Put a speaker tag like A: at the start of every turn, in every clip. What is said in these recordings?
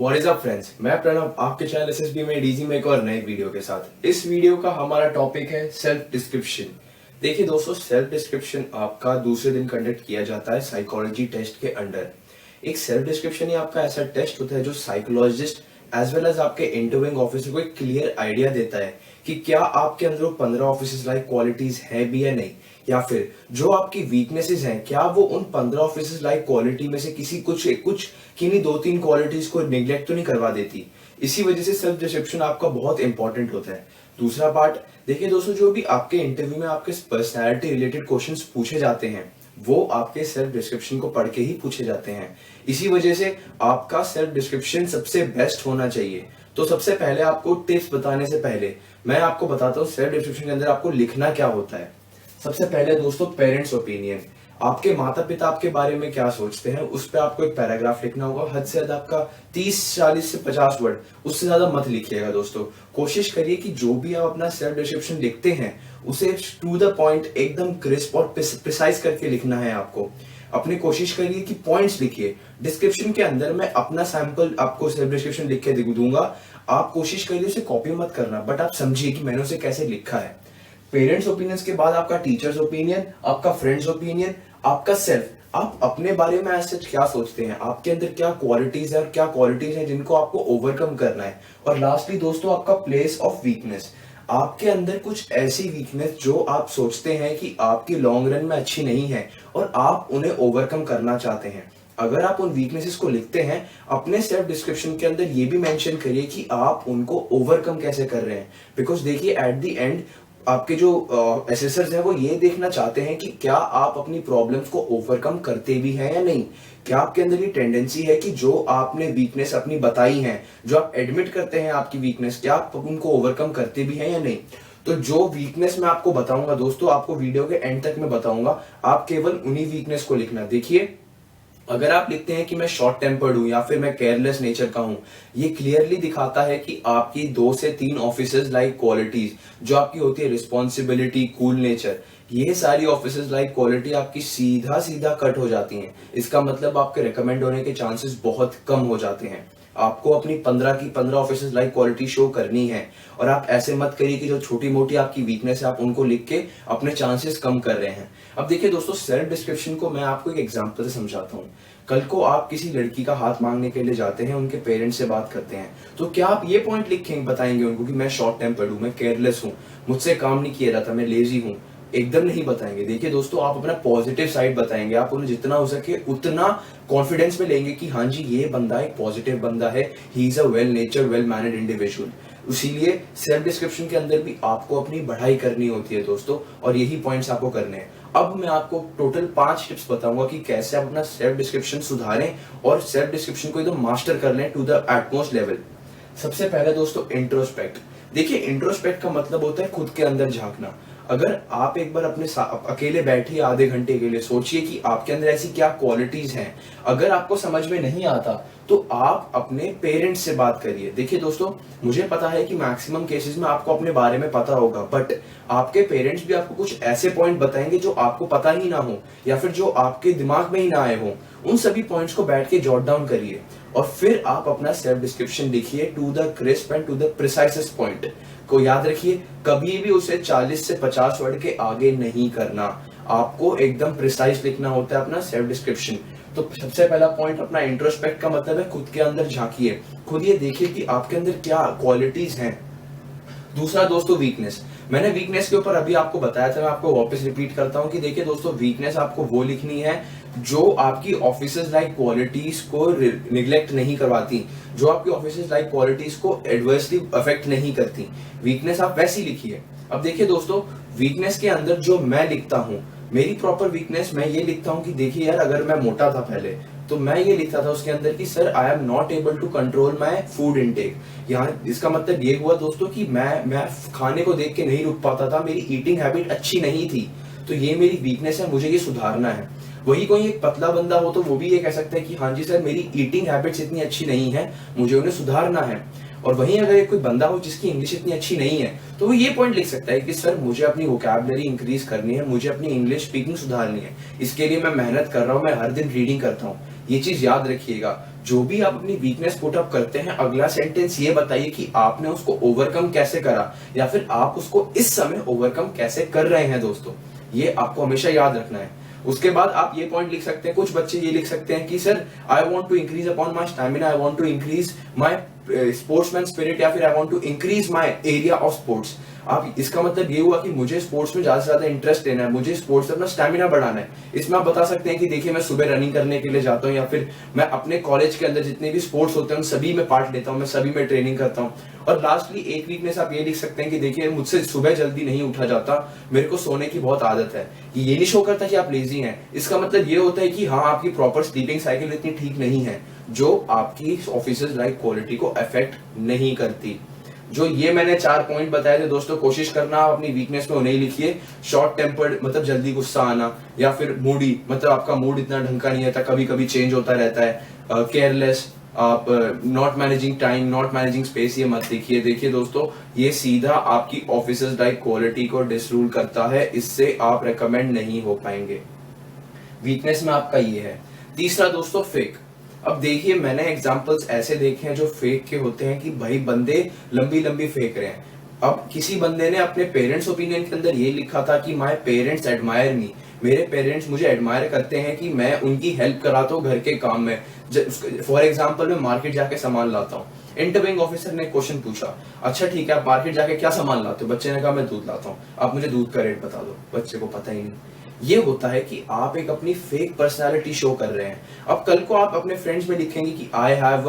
A: What is up friends, मैं प्रणव आपके channel SSB में डीजी में एक और नए वीडियो के साथ। इस वीडियो का हमारा टॉपिक है सेल्फ डिस्क्रिप्शन। देखिए दोस्तों, सेल्फ डिस्क्रिप्शन आपका दूसरे दिन कंडक्ट किया जाता है साइकोलॉजी टेस्ट के अंडर। एक सेल्फ डिस्क्रिप्शन ही आपका ऐसा टेस्ट होता है जो साइकोलॉजिस्ट एज वेल एज आपके इंटरव्यूइंग ऑफिसर को एक क्लियर आइडिया देता है कि क्या आपके अंदर वो 15 ऑफिसर्स लाइक क्वालिटीज है भी या नहीं, या फिर जो आपकी वीकनेसेस हैं क्या वो उन 15 ऑफिसर्स लाइक क्वालिटी में से किसी कुछ किन्हीं 2-3 क्वालिटीज को निगलेक्ट तो नहीं करवा देती। इसी वजह से सेल्फ डिस्क्रिप्शन आपका बहुत इंपॉर्टेंट होता है। दूसरा पार्ट देखिए दोस्तों, जो भी आपके इंटरव्यू में आपके पर्सनैलिटी रिलेटेड क्वेश्चंस पूछे जाते हैं वो आपके सेल्फ डिस्क्रिप्शन को पढ़ के ही पूछे जाते हैं। इसी वजह से आपका सेल्फ डिस्क्रिप्शन सबसे बेस्ट होना चाहिए। तो सबसे पहले आपको टिप्स बताने से पहले मैं आपको बताता हूँ सेल्फ डिस्क्रिप्शन के अंदर आपको लिखना क्या होता है। सबसे पहले दोस्तों, पेरेंट्स ओपिनियन, आपके माता पिता आपके बारे में क्या सोचते हैं उस पर आपको एक पैराग्राफ लिखना होगा। हद से ज्यादा आपका 30-40 से 50 वर्ड, उससे ज्यादा मत लिखिएगा दोस्तों। कोशिश करिए कि जो भी आप अपना सेल्फ डिस्क्रिप्शन लिखते हैं उसे टू द पॉइंट, एकदम क्रिस्प और प्रिसाइज करके लिखना है आपको। अपनी कोशिश करिए कि पॉइंट्स लिखिए। डिस्क्रिप्शन के अंदर मैं अपना सैंपल आपको सेल्फ डिस्क्रिप्शन लिख के दूंगा, आप कोशिश करिए उसे कॉपी मत करना, बट आप समझिए कि मैंने उसे कैसे लिखा है। पेरेंट्स ओपिनियंस के बाद आपका टीचर्स ओपिनियन, आपका फ्रेंड्स ओपिनियन, आपका सेल्फ, आप अपने बारे में ऐसे क्या सोचते हैं, आपके अंदर क्या क्वालिटीज है और क्या क्वालिटीज हैं जिनको आपको ओवरकम करना है। और लास्टली दोस्तों, आपका प्लेस ऑफ वीकनेस, आपके अंदर कुछ ऐसी वीकनेस जो आप सोचते हैं कि आपकी लॉन्ग रन में अच्छी नहीं है और आप उन्हें ओवरकम करना चाहते हैं। अगर आप उन वीकनेसेस को लिखते हैं अपने सेल्फ डिस्क्रिप्शन के अंदर, ये भी मेंशन करिए कि आप उनको ओवरकम कैसे कर रहे हैं। बिकॉज देखिए एट द एंड आपके जो असेसर्स हैं वो ये देखना चाहते हैं कि क्या आप अपनी प्रॉब्लम्स को ओवरकम करते भी हैं या नहीं। क्या आपके अंदर ये टेंडेंसी है कि जो आपने वीकनेस अपनी बताई है, जो आप एडमिट करते हैं आपकी वीकनेस, क्या आप उनको ओवरकम करते भी हैं या नहीं। तो जो वीकनेस मैं आपको बताऊंगा दोस्तों, आपको वीडियो के एंड तक मैं बताऊंगा, आप केवल उन्हीं वीकनेस को लिखना। देखिए, अगर आप लिखते हैं कि मैं शॉर्ट टेम्पर्ड हूं या फिर मैं केयरलेस नेचर का हूं, ये क्लियरली दिखाता है कि आपकी 2 से 3 ऑफिसर्स लाइक क्वालिटीज जो आपकी होती है, रिस्पॉन्सिबिलिटी, कूल नेचर, ये सारी ऑफिसर्स लाइक क्वालिटी आपकी सीधा सीधा कट हो जाती हैं। इसका मतलब आपके रिकमेंड होने के चांसेस बहुत कम हो जाते हैं। आपको अपनी 15 की 15 ऑफिसर्स लाइक क्वालिटी शो करनी है। और आप ऐसे मत करिए कि जो छोटी मोटी आपकी वीकनेस है आप उनको लिख के अपने चांसेस कम कर रहे हैं। अब देखिए दोस्तों, सेल्फ डिस्क्रिप्शन को मैं आपको एक एग्जांपल से समझाता हूँ। कल को आप किसी लड़की का हाथ मांगने के लिए जाते हैं, उनके पेरेंट्स से बात करते हैं, तो क्या आप ये पॉइंट लिखेंगे, बताएंगे उनको कि मैं शॉर्ट टेम्पर्ड हूँ, मैं केयरलेस हूँ, मुझसे काम नहीं किया जाता, मैं लेजी हूँ? एकदम नहीं बताएंगे। देखिए दोस्तों, आप अपना पॉजिटिव साइड बताएंगे। आप उन्हें जितना हो सके उतना कॉन्फिडेंस में लेंगे कि हाँ जी, ये बंदा एक पॉजिटिव बंदा है, he is a well nature, well mannered individual. इसीलिए सेल्फ डिस्क्रिप्शन के अंदर भी आपको अपनी बढ़ाई करनी होती है दोस्तों, और यही पॉइंट्स आपको करने हैं। अब मैं आपको टोटल 5 टिप्स बताऊंगा कि कैसे आप अपना सेल्फ डिस्क्रिप्शन सुधारें और सेल्फ डिस्क्रिप्शन को एकदम मास्टर कर लें टू द एटमोस्ट लेवल। सबसे पहले दोस्तों, इंट्रोस्पेक्ट। देखिए, इंट्रोस्पेक्ट का मतलब होता है खुद के अंदर झांकना। अगर आप एक बार अपने अकेले बैठिए आधे घंटे के लिए, सोचिए कि आपके अंदर ऐसी क्या क्वालिटीज हैं। अगर आपको समझ में नहीं आता तो आप अपने पेरेंट्स से बात करिए। देखिए दोस्तों, मुझे पता है कि मैक्सिमम केसेस में आपको अपने बारे में पता होगा, बट आपके पेरेंट्स भी आपको कुछ ऐसे पॉइंट बताएंगे जो आपको पता ही ना हो या फिर जो आपके दिमाग में ही ना आए हो। उन सभी पॉइंट्स को बैठ के जॉट डाउन करिए और फिर आप अपना सेल्फ डिस्क्रिप्शन लिखिए to the crisp and to the precisest point को। याद रखिए, कभी भी उसे 40 से 50 वर्ड के आगे नहीं करना। आपको एकदम प्रिसाइज लिखना होता है अपना सेल्फ डिस्क्रिप्शन। तो सबसे पहला पॉइंट अपना इंट्रोस्पेक्ट का मतलब है खुद के अंदर झांकिए, खुद ये देखिए कि आपके अंदर क्या क्वालिटीज हैं। दूसरा दोस्तों, वीकनेस। मैंने वीकनेस के ऊपर अभी आपको बताया था, मैं आपको वापस रिपीट करता हूं कि देखिए दोस्तों, वीकनेस आपको वो लिखनी है जो आपकी ऑफिसर्स लाइक क्वालिटीज को निग्लेक्ट नहीं करवाती, जो आपकी ऑफिसर्स लाइक क्वालिटीज को एडवर्सली अफेक्ट नहीं करती। वीकनेस आप वैसी लिखिए। अब देखिए दोस्तों, वीकनेस के अंदर जो मैं लिखता हूं, मेरी प्रॉपर वीकनेस मैं ये लिखता हूं कि देखिए यार, अगर मैं मोटा था पहले तो मैं ये लिखता था उसके अंदर कि sir, I am not able to control my food intake. यहाँ इसका मतलब ये हुआ दोस्तों कि मैं खाने को देख के नहीं रुक पाता था, मेरी ईटिंग हैबिट अच्छी नहीं थी। तो ये मेरी वीकनेस है, मुझे ये सुधारना है। वही कोई एक पतला बंदा हो तो वो भी ये कह सकता है कि हाँ जी सर, मेरी ईटिंग हैबिट्स इतनी अच्छी नहीं है, मुझे उन्हें सुधारना है। और वहीं अगर एक कोई बंदा हो जिसकी इंग्लिश इतनी अच्छी नहीं है तो वो ये पॉइंट लिख सकता है कि सर, मुझे अपनी वोकैबुलरी इंक्रीज करनी है, मुझे अपनी इंग्लिश स्पीकिंग सुधारनी है, इसके लिए मैं मेहनत कर रहा हूँ, मैं हर दिन रीडिंग करता हूँ। ये चीज याद रखिएगा। जो भी आप अपनी वीकनेस पुट अप करते हैं, अगला सेंटेंस ये बताइए कि आपने उसको ओवरकम कैसे करा, या फिर आप उसको इस समय ओवरकम कैसे कर रहे हैं दोस्तों। ये आपको हमेशा याद रखना है। उसके बाद आप ये पॉइंट लिख सकते हैं, कुछ बच्चे ये लिख सकते हैं कि sir I want to increase upon my stamina, I want to increase my sportsman spirit, या फिर I want to increase my area of sports. आप इसका मतलब ये हुआ कि मुझे स्पोर्ट्स में ज्यादा से ज्यादा इंटरेस्ट लेना है, मुझे स्पोर्ट्स में अपना स्टैमिना बढ़ाना है। इसमें आप बता सकते हैं कि देखिए मैं सुबह रनिंग करने के लिए जाता हूँ, या फिर मैं अपने कॉलेज के अंदर जितने भी स्पोर्ट्स होते हैं उन सभी में पार्ट लेता हूँ, मैं सभी में ट्रेनिंग करता हूँ। और लास्टली एक वीकनेस आप ये लिख सकते हैं कि देखिए मुझसे सुबह जल्दी नहीं उठा जाता, मेरे को सोने की बहुत आदत है। ये नहीं शो करता कि आप लेजी हैं, इसका मतलब ये होता है कि हाँ आपकी प्रॉपर स्लीपिंग साइकिल इतनी ठीक नहीं है जो आपकी ऑफिसर्स लाइफ क्वालिटी को अफेक्ट नहीं करती। जो ये मैंने 4 पॉइंट बताए थे दोस्तों, कोशिश करना आप अपनी वीकनेस में उन्हें लिखिए। शॉर्ट टेम्पर्ड मतलब जल्दी गुस्सा आना, या फिर मूडी मतलब आपका मूड इतना ढंग का नहीं रहता, कभी कभी चेंज होता रहता है। केयरलेस, आप not managing time, not managing space, ये मत लिखिए। देखिए दोस्तों ये सीधा आपकी ऑफिसर्स लाइफ क्वालिटी को डिसरूल करता है, इससे आप रेकमेंड नहीं हो पाएंगे। वीकनेस में आपका ये है। तीसरा दोस्तों फेक। अब देखिए मैंने एग्जांपल्स ऐसे देखे हैं जो फेक के होते हैं कि भाई बंदे लंबी लंबी फेंक रहे हैं। अब किसी बंदे ने अपने पेरेंट्स ओपिनियन के अंदर ये लिखा था कि माय पेरेंट्स एडमायर मी, मेरे पेरेंट्स मुझे एडमायर करते हैं कि मैं उनकी हेल्प कराता हूँ घर के काम में। फॉर एग्जाम्पल मैं मार्केट जाके सामान लाता हूँ, इंटरविंग ऑफिसर ने क्वेश्चन पूछा, अच्छा ठीक है आप मार्केट जाके क्या सामान लाते हो? बच्चे ने कहा मैं दूध लाता हूँ, आप मुझे दूध का रेट बता दो। बच्चे को पता ही नहीं। ये होता है कि आप एक अपनी फेक पर्सनालिटी शो कर रहे हैं। अब कल को आप अपने फ्रेंड्स में लिखेंगे कि आई हैव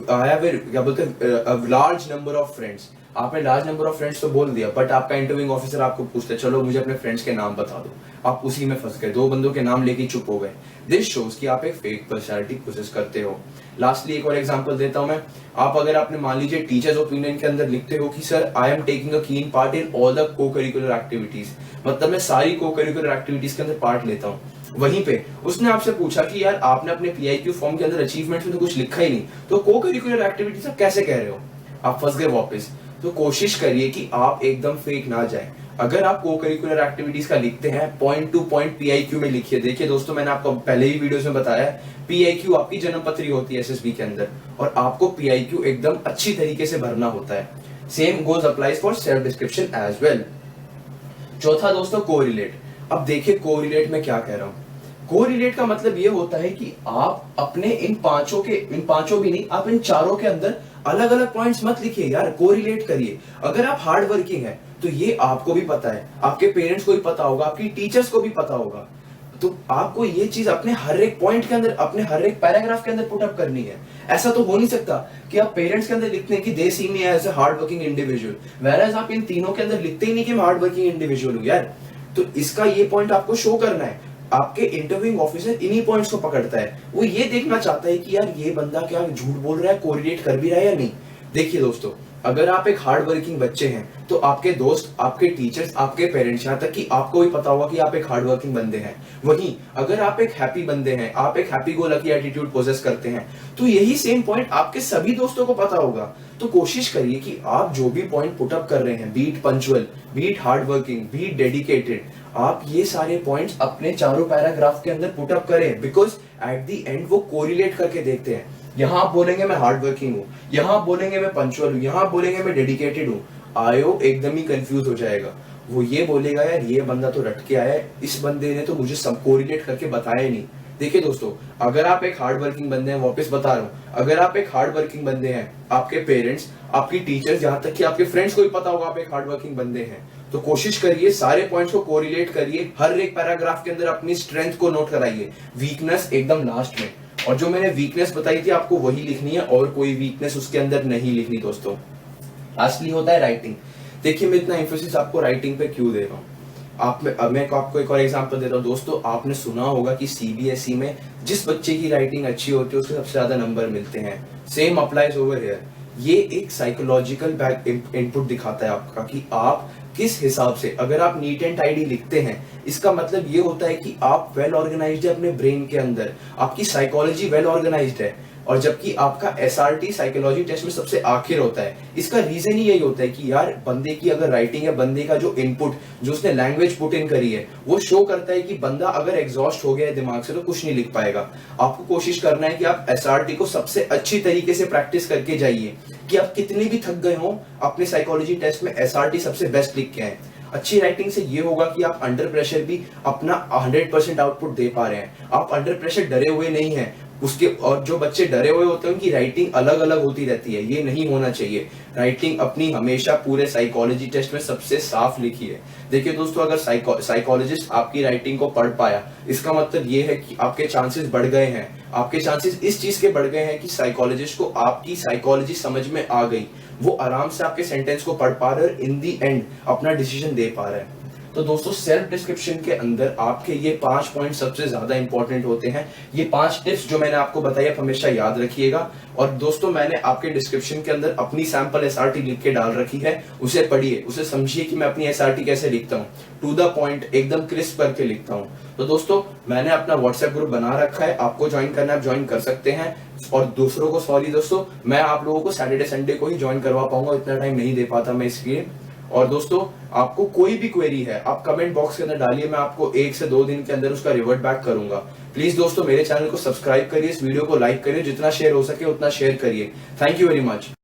A: क्या बोलते हैं लार्ज नंबर ऑफ फ्रेंड्स। आपने लार्ज नंबर ऑफ फ्रेंड्स तो बोल दिया, बट आपका इंटरव्यूइंग ऑफिसर आपको पूछते हैं चलो मुझे अपने फ्रेंड्स के नाम बता दो, आप उसी में फंस गए, 2 बंदों के नाम लेके चुप हो गए। दिस शोज कि आप एक फेक पर्सनालिटी पोजेस करते हो। लास्टली एक और एग्जांपल देता हूं मैं। आप अगर आपने मान लीजिए टीचर्स ओपिनियन के अंदर लिखते हो कि sir I am taking a कीन पार्ट इन ऑल द को करिकुलर एक्टिविटीज, मतलब मैं सारी को करिकुलर एक्टिविटीज के अंदर पार्ट लेता हूँ। वहीं पे उसने आपसे पूछा कि यार आपने अपने पीआईक्यू फॉर्म के अंदर अचीवमेंट्स में तो कुछ लिखा ही नहीं, तो को करिकुलर एक्टिविटीज आप कैसे कह रहे हो? आप फंस गए वापस। तो कोशिश करिए कि आप एकदम फेक ना जाए। अगर आप को करिकुलर एक्टिविटीज का लिखते हैं, पॉइंट टू पॉइंट पीआईक्यू में लिखिए। देखिए दोस्तों मैंने आपको पहले ही वीडियोस में बताया, पीआईक्यू आपकी जन्म पत्री होती है एसएसबी के अंदर, और आपको पीआईक्यू एकदम अच्छी तरीके से भरना होता है। Same goes applies for self description as well. चौथा दोस्तों कोरिलेट। अब देखिए कोरिलेट में क्या कह रहा हूं। कोरिलेट का मतलब ये होता है कि आप अपने इन पांचों भी नहीं, आप इन चारों के अंदर अलग अलग पॉइंट्स मत लिखिए यार, कोरिलेट करिए। अगर आप हार्ड वर्किंग है तो ये आपको भी पता है, आपके पेरेंट्स को भी पता होगा, आपकी टीचर्स को भी पता होगा, तो आपको ये चीज अपने हर एक पॉइंट के अंदर, अपने हर एक पैराग्राफ के अंदर पुट अप करनी है। ऐसा तो हो नहीं सकता कि आप पेरेंट्स के अंदर लिखते हैं कि they see me as a hard working individual, whereas आप इन तीनों के अंदर लिखते ही नहीं कि मैं हार्ड वर्किंग इंडिविजुअल हूं यार। तो इसका ये पॉइंट आपको शो करना है। आपके इंटरव्यूइंग ऑफिसर इन्हीं पॉइंट्स को पकड़ता है, वो ये देखना चाहता है कि यार ये बंदा क्या झूठ बोल रहा है, कोरिलेट कर भी रहा है या नहीं। देखिए दोस्तों अगर आप एक हार्ड वर्किंग बच्चे हैं तो आपके दोस्त, आपके टीचर्स, आपके पेरेंट्स, यहाँ तक कि आपको भी पता होगा कि आप एक हार्ड वर्किंग बंदे हैं। वहीं अगर आप एक हैप्पी बंदे हैं, आप एक happy go lucky attitude possess करते हैं, तो यही सेम पॉइंट आपके सभी दोस्तों को पता होगा। तो कोशिश करिए कि आप जो भी पॉइंट पुट अप कर रहे हैं, be punctual, be hard working, be dedicated, आप ये सारे पॉइंट्स अपने चारों पैराग्राफ के अंदर पुट अप करें, बिकॉज एट द एंड वो कोरिलेट करके देखते हैं। यहां आप बोलेंगे मैं हार्ड वर्किंग हूं, यहां आप बोलेंगे मैं पंचुअल हूं, यहां आप बोलेंगे मैं डेडिकेटेड हूं, आयो एकदम ही कंफ्यूज हो जाएगा। वो ये बोलेगा यार ये बंदा तो रट के आया है, इस बंदे ने तो मुझे सब कोरिलेट करके बताया ही नहीं। देखिए दोस्तों अगर आप एक हार्ड वर्किंग बंदे हैं, वापस बता रहा हूं, अगर आप एक हार्ड वर्किंग बंदे हैं, आपके पेरेंट्स, आपकी टीचर्स, यहां तक कि आपके फ्रेंड्स को भी पता होगा आप एक हार्ड वर्किंग बंदे हैं, तो कोशिश करिए सारे पॉइंट्स को कोरिलेट करिए, हर एक पैराग्राफ के अंदर अपनी स्ट्रेंथ को नोट कराइए, वीकनेस एकदम लास्ट में। और जो मैंने वीकनेस बताई थी आपको वही लिखनी है, और कोई वीकनेस उसके अंदर नहीं लिखनी दोस्तों। लास्टली होता है राइटिंग। देखिए मैं इतना एम्फेसिस आपको राइटिंग पे क्यों दे रहा हूँ, मैं आपको एक और एग्जांपल देता हूँ दोस्तों। आपने सुना होगा कि सीबीएसई में जिस बच्चे की राइटिंग अच्छी होती है उसको सबसे ज्यादा नंबर मिलते हैं। Same applies over here. ये एक साइकोलॉजिकल इनपुट दिखाता है आपका कि आप किस हिसाब से, अगर आप नीट एंड टाइडी लिखते हैं इसका मतलब ये होता है कि आप वेल ऑर्गेनाइज्ड है अपने ब्रेन के अंदर, आपकी साइकोलॉजी वेल ऑर्गेनाइज्ड है। और जबकि आपका एसआरटी साइकोलॉजी टेस्ट में सबसे आखिर होता है। इसका रीजन ही यही होता है कि यार बंदे की अगर राइटिंग है, बंदे का जो इनपुट, जो उसने लैंग्वेज पुट इन करी है, वो शो करता है कि बंदा अगर एग्जॉस्ट हो गया है दिमाग से तो कुछ नहीं लिख पाएगा। आपको कोशिश करना है कि आप एसआरटी को सबसे अच्छी तरीके से प्रैक्टिस करके जाइए कि आप कितने भी थक गए हो, अपने साइकोलॉजी टेस्ट में एसआरटी सबसे बेस्ट लिख के आए। अच्छी राइटिंग से ये होगा कि आप अंडर प्रेशर भी अपना 100% आउटपुट दे पा रहे हैं। आप अंडर प्रेशर डरे हुए नहीं हैं उसके। और जो बच्चे डरे हुए होते हैं उनकी राइटिंग अलग अलग होती रहती है, ये नहीं होना चाहिए। राइटिंग अपनी हमेशा पूरे साइकोलॉजी टेस्ट में सबसे साफ लिखी है। देखिए दोस्तों, अगर साइकोलॉजिस्ट आपकी राइटिंग को पढ़ पाया, इसका मतलब ये है कि आपके चांसेस बढ़ गए हैं। आपके चांसेस इस चीज के बढ़ गए हैं कि साइकोलॉजिस्ट को आपकी साइकोलॉजी समझ में आ गई, वो आराम से आपके सेंटेंस को पढ़ पा रहे और इन दी एंड अपना डिसीजन दे पा रहे हैं। तो दोस्तों, सेल्फ डिस्क्रिप्शन के अंदर आपके ये 5 पॉइंट सबसे ज्यादा इंपॉर्टेंट होते हैं। ये 5 टिप्स जो मैंने आपको बताई आप हमेशा याद रखिएगा। और दोस्तों, मैंने आपके डिस्क्रिप्शन के अंदर अपनी सैंपल एसआरटी लिख के डाल रखी है, उसे पढ़िए, उसे समझिए कि मैं अपनी एसआरटी कैसे लिखता हूँ। टू द पॉइंट, एकदम क्रिस्प करके लिखता हूँ। तो दोस्तों, मैंने अपना व्हाट्सएप ग्रुप बना रखा है, आपको ज्वाइन करना है आप ज्वाइन कर सकते हैं। और दूसरों को सॉरी दोस्तों, मैं आप लोगों को सैटरडे संडे को ही ज्वाइन करवा पाऊंगा, इतना टाइम नहीं दे पाता मैं इसलिए। और दोस्तों, आपको कोई भी क्वेरी है आप कमेंट बॉक्स के अंदर डालिए, मैं आपको 1 से 2 दिन के अंदर उसका रिवर्ट बैक करूंगा। प्लीज दोस्तों, मेरे चैनल को सब्सक्राइब करिए, इस वीडियो को लाइक करिए, जितना शेयर हो सके उतना शेयर करिए। Thank you very much.